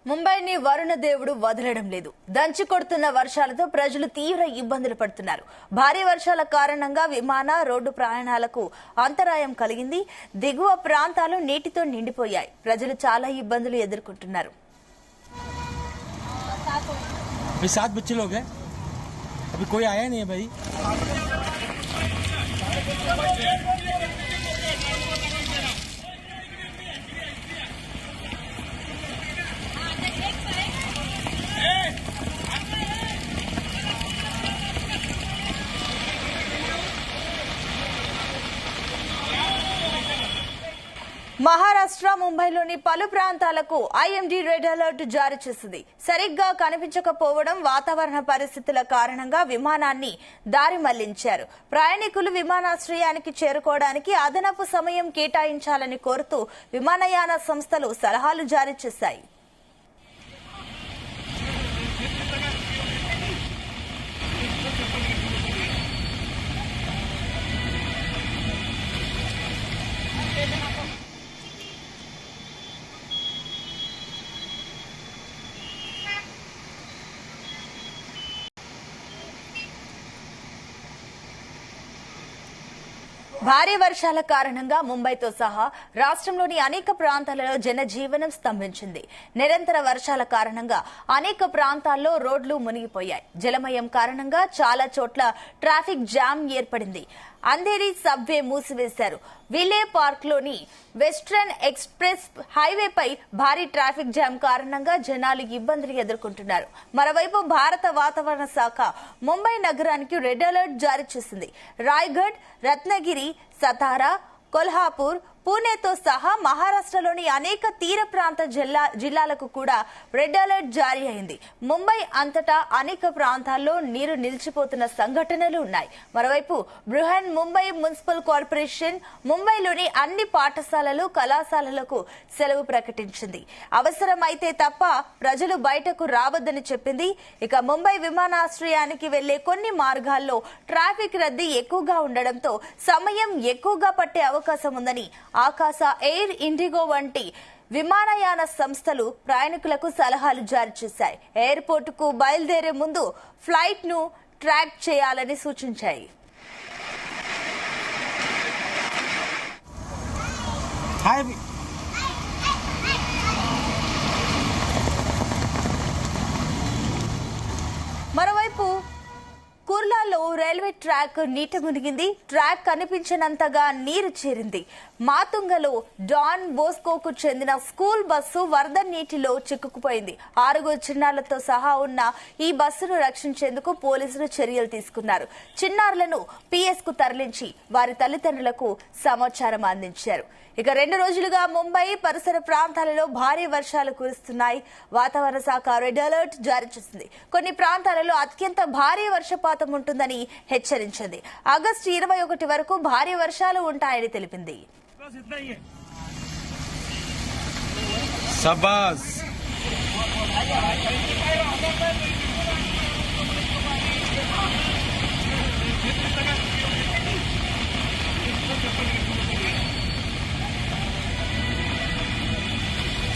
ముంబైని వరుణ దేవుడు వదలడం లేదు. దంచి కొడుతున్న వర్షాలతో ప్రజలు తీవ్ర ఇబ్బందులు పడుతున్నారు. భారీ వర్షాల కారణంగా విమాన రోడ్డు ప్రయాణాలకు అంతరాయం కలిగింది. దిగువ ప్రాంతాలు నీటితో నిండిపోయాయి. ప్రజలు చాలా ఇబ్బందులు ఎదుర్కొంటున్నారు. మహారాష్ట్ర ముంబైలోని పలు ప్రాంతాలకు ఐఎండీ రెడ్ అలర్ట్ జారీ చేసింది. సరిగ్గా కనిపించకపోవడం, వాతావరణ పరిస్థితుల కారణంగా విమానాన్ని దారి మళ్లించారు. ప్రయాణికులు విమానాశ్రయానికి చేరుకోవడానికి అదనపు సమయం కేటాయించాలని కోరుతూ విమానయాన సంస్థలు సలహాలు జారీ చేశాయి. భారీ వర్షాల కారణంగా ముంబైతో సహా రాష్ట్రంలోని అనేక ప్రాంతాలలో జనజీవనం స్తంభించింది. నిరంతర వర్షాల కారణంగా అనేక ప్రాంతాల్లో రోడ్లు మునిగిపోయాయి. జలమయం కారణంగా చాలా చోట్ల ట్రాఫిక్ జామ్ ఏర్పడింది. అంధేరి సబ్వే మూసివేశారు. విలే పార్క్ లోని వెస్ట్రన్ ఎక్స్ప్రెస్ హైవేపై భారీ ట్రాఫిక్ జామ్ కారణంగా జనాలు ఇబ్బందులు ఎదుర్కొంటున్నారు. మరోవైపు భారత వాతావరణ శాఖ ముంబై నగరానికి రెడ్ అలర్ట్ జారీ చేసింది. రాయ్గఢ్, రత్నగిరి, సతారా, కొల్హాపూర్, పూణేతో సహా మహారాష్ట్రలోని అనేక తీర ప్రాంత జిల్లాలకు కూడా రెడ్ అలర్ట్ జారీ అయింది. ముంబై అంతటా అనేక ప్రాంతాల్లో నీరు నిలిచిపోతున్న సంఘటనలు ఉన్నాయి. మరోవైపు బృహన్ ముంబై మున్సిపల్ కార్పొరేషన్ ముంబైలోని అన్ని పాఠశాలలు, కళాశాలలకు సెలవు ప్రకటించింది. అవసరమైతే తప్ప ప్రజలు బయటకు రావద్దని చెప్పింది. ఇక ముంబై విమానాశ్రయానికి వెళ్లే కొన్ని మార్గాల్లో ట్రాఫిక్ రద్దీ ఎక్కువగా ఉండడంతో సమయం ఎక్కువగా పట్టే అవకాశం ఉందని ఆకాశ, ఎయిర్ ఇండిగో వంటి విమానయాన సంస్థలు ప్రయాణికులకు సలహాలు జారీ చేశాయి. ఎయిర్పోర్ట్ కు బయలుదేరే ముందు ఫ్లైట్ ను ట్రాక్ చేయాలని సూచించాయి. మరోవైపు కుర్లాలో రైల్వే ట్రాక్ నీట మునిగింది. ట్రాక్ కనిపించినంతగా నీరు చేరింది. మాతుంగలో డాన్ బోస్కోకు చెందిన స్కూల్ బస్సు వరద నీటిలో చిక్కుకుపోయింది. 6 చిన్నారులతో సహా ఉన్న ఈ బస్సును రక్షించేందుకు పోలీసులు చర్యలు తీసుకున్నారు. చిన్నారులను పిఎస్ కు తరలించి వారి తల్లిదండ్రులకు సమాచారం అందించారు. ఇక 2 రోజులుగా ముంబై పరిసర ప్రాంతాలలో భారీ వర్షాలు కురుస్తున్నాయి. వాతావరణ శాఖ రెడ్ అలర్ట్ జారీ చేసింది. కొన్ని ప్రాంతాలలో అత్యంత భారీ వర్షపాతం ఉంటుందని హెచ్చరించింది. ఆగస్టు 21 వరకు భారీ వర్షాలు ఉంటాయని తెలిపింది. शाबाश